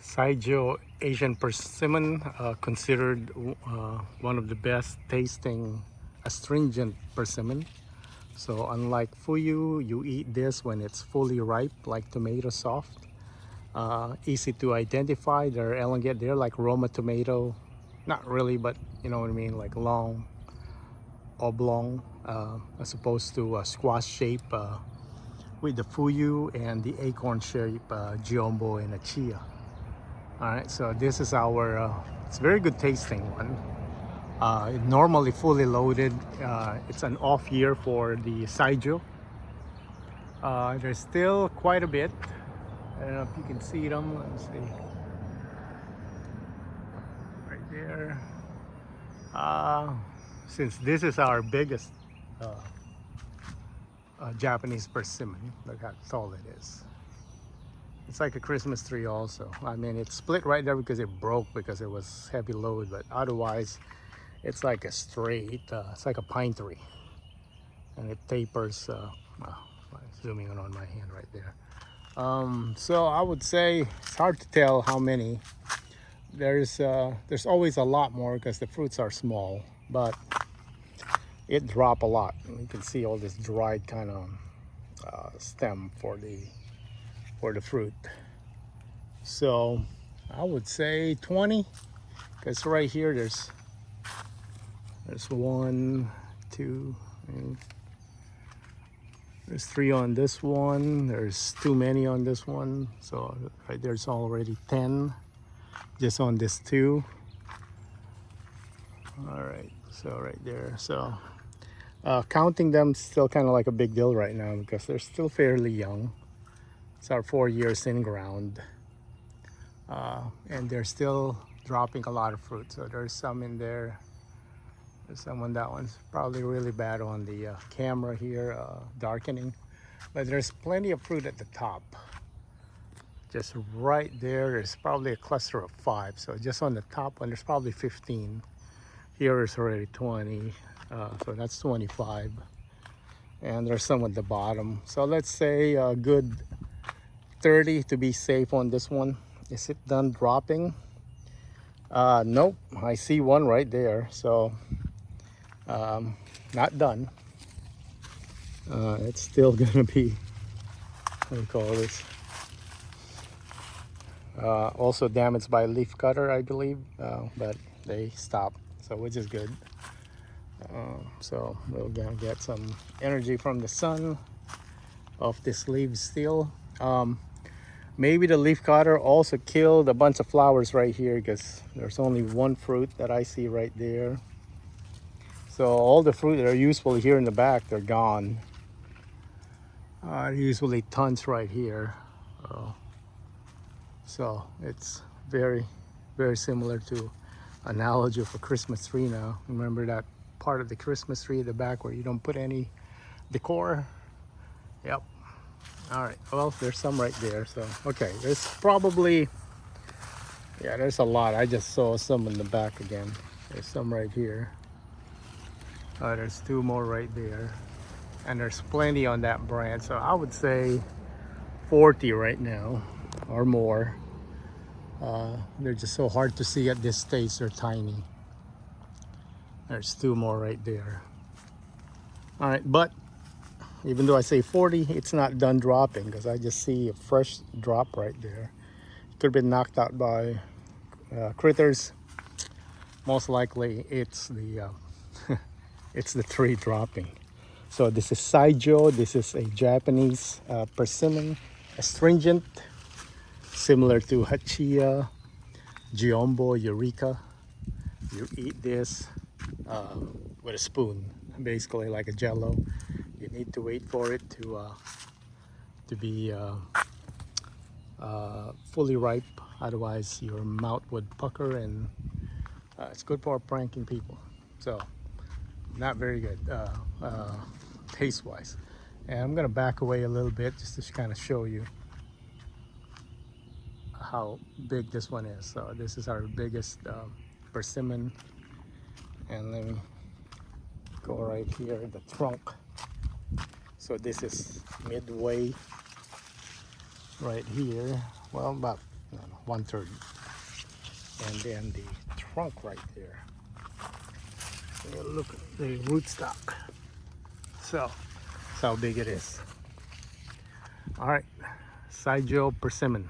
Saijo Asian Persimmon, considered one of the best tasting astringent persimmon. So unlike fuyu, you eat this when it's fully ripe, like tomato soft. Easy to identify. They're elongate. They're like Roma tomato, not really, but you know what I mean, like long, oblong, as opposed to a squash shape with the fuyu and the acorn shape jumbo and a chia. All right, so this is our it's a very good tasting one. Normally fully loaded. It's an off year for the Saijo. There's still quite a bit. I don't know if you can see them. Let's see. Right there. Since this is our biggest Japanese persimmon, look how tall it is. It's like a Christmas tree also. I mean, it's split right there because it broke because it was heavy load, but otherwise it's like a straight, it's like a pine tree. And it tapers, zooming in on my hand right there. So I would say it's hard to tell how many. There's always a lot more because the fruits are small, but it dropped a lot. You can see all this dried kind of stem for the fruit. So I would say 20, because right here there's 1, 2, there's 3 on this one, there's too many on this one, so right there's already 10 just on this 2. All right, so right there, so counting them still kind of like a big deal right now because they're still fairly young. It's our 4 years in ground, and they're still dropping a lot of fruit. So there's some in there. There's some on that one's probably really bad on the camera here, darkening. But there's plenty of fruit at the top. Just right there, there's probably a cluster of 5. So just on the top one, there's probably 15. Here is already 20, so that's 25. And there's some at the bottom. So let's say a good 30 to be safe on this one. Is it done dropping? Nope, I see one right there. So not done. It's still gonna be, what do you call this? Also damaged by a leaf cutter, I believe, but they stopped, so which is good. So we're gonna get some energy from the sun off this leaf still. Maybe the leaf cutter also killed a bunch of flowers right here because there's only one fruit that I see right there. So all the fruit that are useful here in the back, they're gone. Usually tons right here. So it's very, very similar to analogy of a Christmas tree now. Remember that part of the Christmas tree at the back where you don't put any decor? Yep. All right, well, there's some right there. So okay, there's probably, yeah, there's a lot. I just saw some in the back again. There's some right here. There's 2 more right there, and there's plenty on that branch. So I would say 40 right now or more. They're just so hard to see at this stage. They're tiny. There's 2 more right there. All right, but even though I say 40, it's not done dropping because I just see a fresh drop right there. It could have been knocked out by critters. Most likely it's the it's the tree dropping. So this is Saijo. This is a Japanese persimmon, astringent, similar to hachia, jumbo, eureka. You eat this with a spoon, basically like a jello. You need to wait for it to be fully ripe, otherwise your mouth would pucker, and it's good for pranking people. So not very good taste wise. And I'm gonna back away a little bit just to kind of show you how big this one is. So this is our biggest persimmon, and let me go right here, the trunk. So this is midway right here, well, about No, no, 130. And then the trunk right there. Look at the rootstock. So that's how big it is. All right, Saijo Persimmon.